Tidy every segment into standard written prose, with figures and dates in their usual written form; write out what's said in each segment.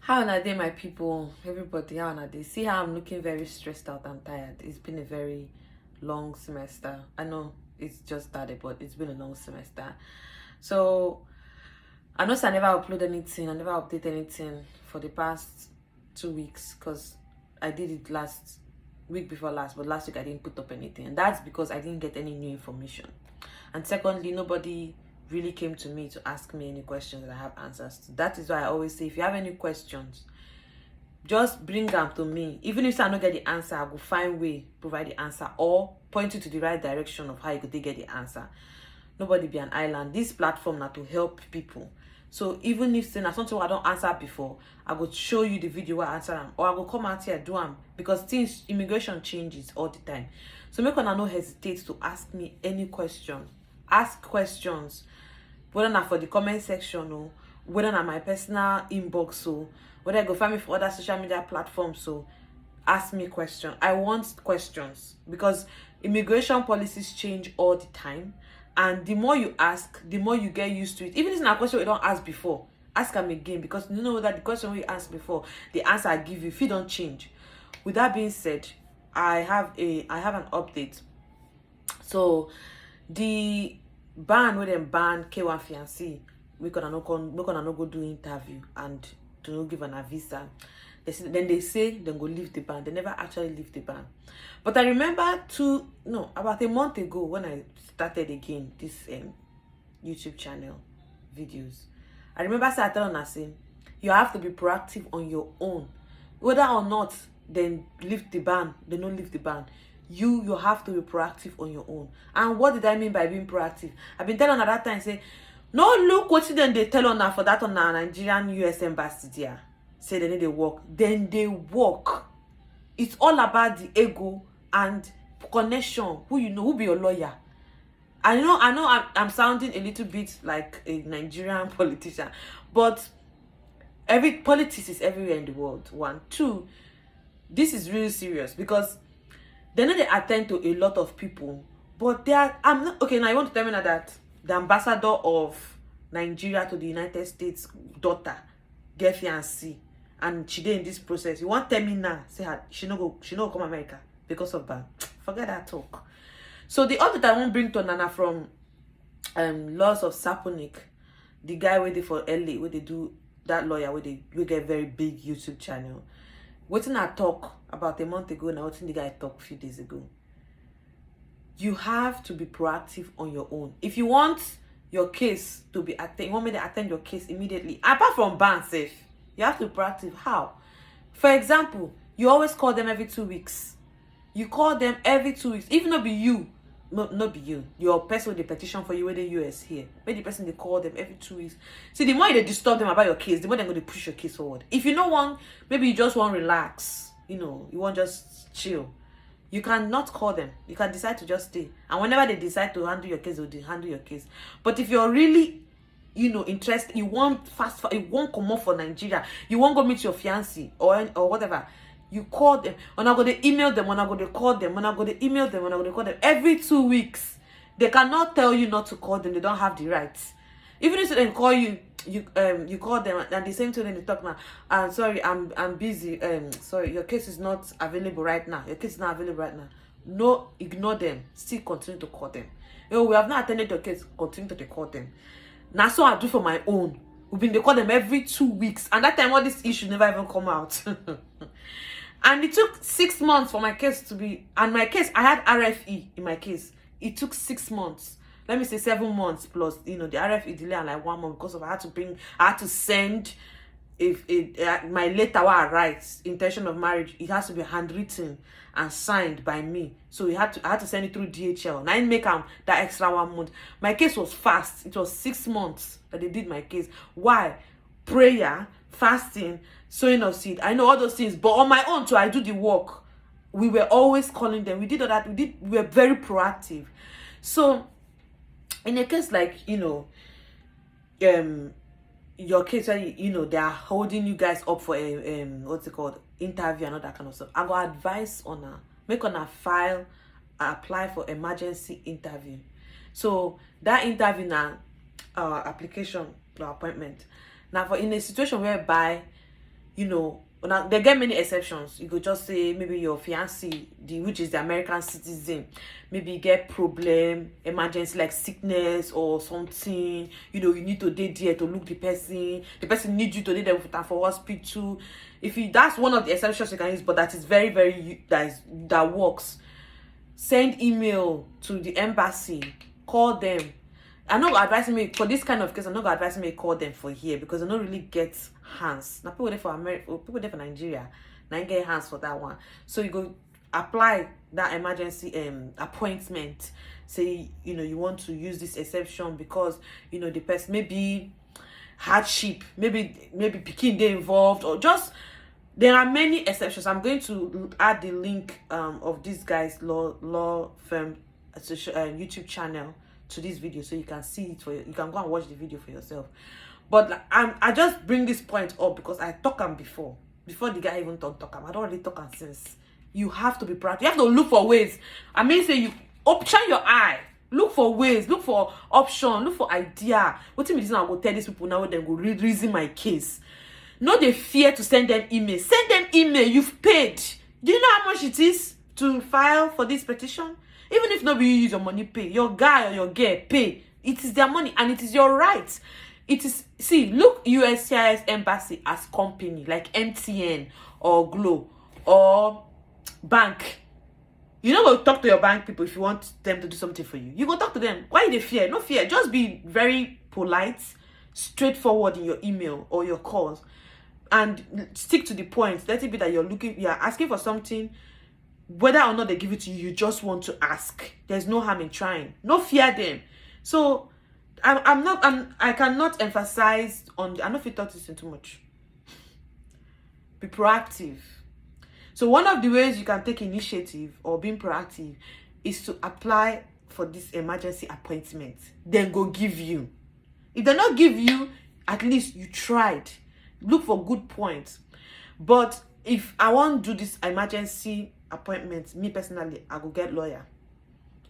How are they, my people? Everybody, how are they? See how I'm looking very stressed out and tired. It's been a very long semester. I know it's just started, but it's been a long semester. So I know I never upload anything. I never update anything for the past 2 weeks because I did it last week before last, but last week I didn't put up anything, and that's because I didn't get any new information. And secondly, nobody really came to me to ask me any questions that I have answers to. That is why I always say, if you have any questions, just bring them to me. Even if I don't get the answer, I will find way provide the answer or point you to the right direction of how you could get the answer. Nobody be an island. This platform now to help people. So even if say something I don't answer before, I will show you the video where I answer them, or I will come out here do them, because things immigration changes all the time. So make one no hesitate to ask me any question. Ask questions, whether not for the comment section or whether not my personal inbox, or whether I go find me for other social media platforms. So ask me questions. I want questions because immigration policies change all the time. And the more you ask, the more you get used to it. Even if it's not a question you don't ask before, ask them again, because you know that the question we asked before, the answer I give you, if you don't change. With that being said, I have an update. So the ban where them ban K-1 fiancé, we gonna no go do interview and to no give an a visa. They say they go leave the ban. They never actually leave the ban. But I remember about a month ago when I started again this YouTube channel videos. I remember I told her, saying you have to be proactive on your own, whether or not then lift the ban. They don't lift the ban. You have to be proactive on your own. And what did I mean by being proactive? I've been telling her that time, say no look what they tell her for that on our Nigerian US embassy there. Say they need to work, then they work. It's all about the ego and connection. Who be your lawyer? I know I'm sounding a little bit like a Nigerian politician, but politics is everywhere in the world. 1, 2, this is really serious because they know they attend to a lot of people, but I'm not okay. Now you want to tell me that the ambassador of Nigeria to the United States daughter get fiancé and she did in this process. You want to tell me now? Say she no come America because of that. Forget that talk. So the other that I want to bring to Nana from Laws of Saponik, the guy where they for LA, where they do that lawyer, where they get very big YouTube channel. What I talk about a month ago now, what the guy talk a few days ago. You have to be proactive on your own. If you want your case to be you want me to attend your case immediately, apart from ban safe, you have to be proactive. How? For example, you always call them every 2 weeks. You call them every 2 weeks, even though be you. Not be you. Your person with the petition for you with the US here. Maybe the person they call them every 2 weeks. See, the more they disturb them about your case, the more they're going to push your case forward. If you don't want, maybe you just want to relax, you want just chill, you cannot call them. You can decide to just stay. And whenever they decide to handle your case, they'll handle your case. But if you're really, interested, you want you won't come off for Nigeria, you won't go meet your fiancé or whatever, you call them. When I go to email them, when I go to call them, when I go to email them, when I go to call them every 2 weeks. They cannot tell you not to call them. They don't have the rights. Even if they call you, you call them and the same time they talk now. I'm sorry, I'm busy. Sorry, your case is not available right now. Your case is not available right now. No, ignore them. Still continue to call them. We have not attended your case. Continue to call them. Now, so I do for my own. We've been they call them every 2 weeks, and that time all this issue never even come out. And it took 6 months for my case to be. And my case, I had RFE in my case. It took 6 months. Let me say 7 months plus. The RFE delay and like 1 month because of I had to send my letter where I write intention of marriage. It has to be handwritten and signed by me. So I had to send it through DHL. And I didn't make that extra 1 month. My case was fast. It was 6 months that they did my case. Why? Prayer, fasting, sowing of seed. I know all those things, but on my own too, I do the work. We were always calling them. We did all that. We were very proactive. So in a case like your case where they are holding you guys up for a what's it called, interview and all that kind of stuff, I go advise on make on a file, apply for emergency interview. So that interview now, application or appointment now for in a situation whereby you know, now they get many exceptions. You could just say maybe your fiancé, which is the American citizen, maybe you get problem, emergency like sickness or something, you know, you need to date there to look the person needs you to date them for hospital. That's one of the exceptions you can use, but that is very, very, that works. Send email to the embassy, call them. I'm not advising me for this kind of case. I'm not advising me call them for here because I don't really get hands. Now people there for America, people there for Nigeria, now get hands for that one. So you go apply that emergency appointment. Say, you know, you want to use this exception because, you know, the person maybe hardship, maybe picking they involved, or just there are many exceptions. I'm going to add the link of this guy's law firm YouTube channel to this video so you can see it you can go and watch the video for yourself. But I just bring this point up because I talk him before the guy even talk him. I don't really talk him since. You have to be proactive. You have to look for ways. I mean, say you shine your eye, look for ways, look for option, look for idea. What me I will tell these people now, then go reason my case. No, they fear to send them email. Send them email. You've paid. Do you know how much it is to file for this petition? Even if nobody use your money, pay. Your guy or your girl, pay. It is their money and it is your right. It is, see, look USCIS embassy as company, like MTN or Glo or bank. You know, go talk to your bank people if you want them to do something for you. You go talk to them. Why they fear? No fear. Just be very polite, straightforward in your email or your calls. And stick to the point. Let it be that you're asking for something. Whether or not they give it to you, you just want to ask. There's no harm in trying. No fear them. So I cannot emphasize on, I know if you talk this too much. Be proactive. So one of the ways you can take initiative or being proactive is to apply for this emergency appointment. Then go give you. If they not give you, at least you tried. Look for good points. But if I want to do this emergency appointment, me personally, I go get lawyer.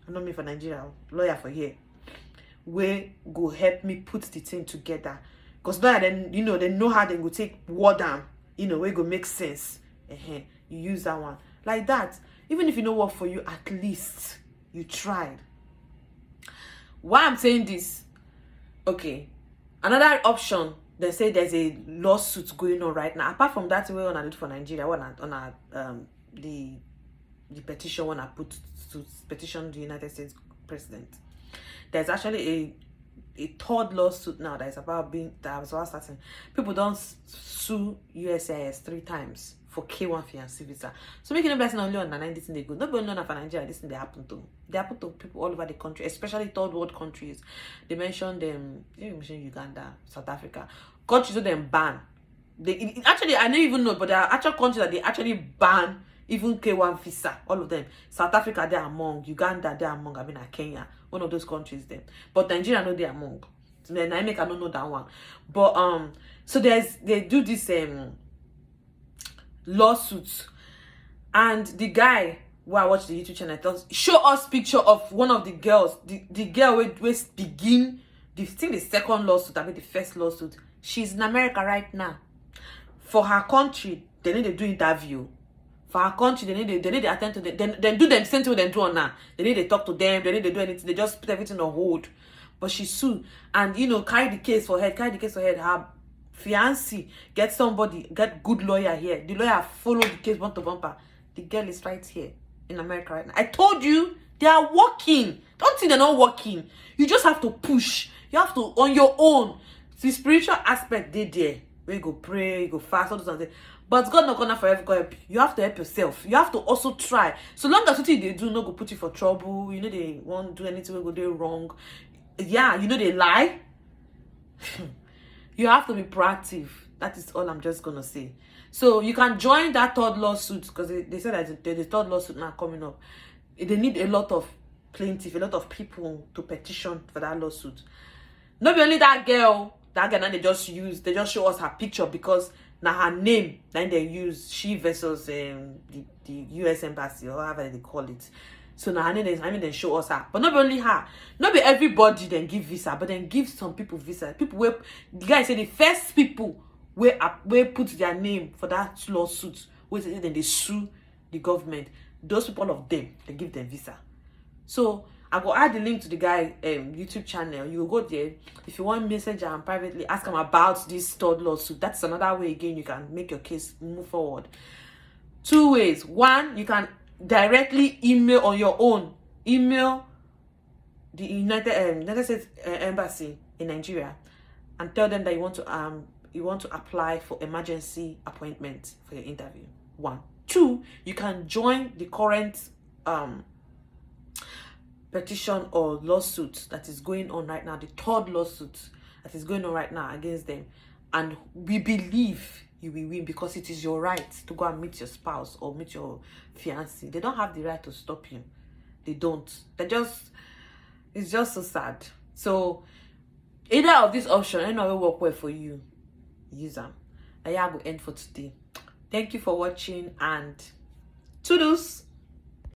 I know me for Nigeria, lawyer for here. Where go help me put the thing together. Because lawyer, then you know, they know how they go take word down, you know, where it go make sense. You use that one. Like that. Even if you know what for you, at least you tried. Why I'm saying this? Okay. Another option, they say there's a lawsuit going on right now. Apart from that, we're on for Nigeria, the petition one I put to petition the United States president. There's actually a third lawsuit now that is about starting. People don't sue USCIS 3 times for K-1 fiancé visa. So making a person only on the 90 they go. Nobody know for Nigeria. This thing they happen to people all over the country, especially third world countries. They mentioned them. They mentioned Uganda, South Africa. Countries that them ban. Actually, I don't even know, but there are actual countries that they actually ban even K-1 visa. All of them. South Africa, they're among. Uganda, they're among. I mean, Kenya, one of those countries. Them, but Nigeria, no, they're among. So then I don't know that one. But so they do this lawsuits, and the guy who I watched the YouTube channel show us picture of one of the girls, the girl who begin the second lawsuit. I mean the first lawsuit. She's in America right now. For her country, they need to do interview. For her country, they need to attend to them. Then do them same thing they do on now. They need to talk to them. They need to do anything. They just put everything on hold. But she sued and carry the case for her. Her fiancé get good lawyer here. The lawyer follow the case bumper to bumper. The girl is right here in America right now. I told you they are working. Don't think they're not working. You just have to push. You have to on your own. The spiritual aspect they there. Where you go pray, you go fast, all those things. But God not gonna forever help you. You have to help yourself. You have to also try. So long as what they do not go put you for trouble. You know they won't do anything will go do wrong. Yeah, you know they lie. You have to be proactive. That is all I'm just gonna say. So you can join that third lawsuit because they said that the third lawsuit now coming up. They need a lot of plaintiff, a lot of people to petition for that lawsuit. Not only that girl now they just show us her picture because now her name then they use she versus the US embassy or however they call it. So now they show us her. But not only her, not be everybody then give visa, but then give some people visa. People where the guy said the first people where put their name for that lawsuit, where then they sue the government, those people, all of them, they give them visa. So I go add the link to the guy YouTube channel. You go there. If you want message and privately ask him about this third lawsuit. That's another way again you can make your case move forward. 2 ways. One, you can directly email on your own. Email the United States Embassy in Nigeria and tell them that you want to apply for emergency appointment for your interview. 1. 2, you can join the current petition or lawsuit that is going on right now, the third lawsuit that is going on right now against them, and we believe you will win, because it is your right to go and meet your spouse or meet your fiancé. They don't have the right to stop you. They don't. It's just so sad. So either of these options, I know will work well for you. Use them. And yeah, I will end for today. Thank you for watching, and toodles.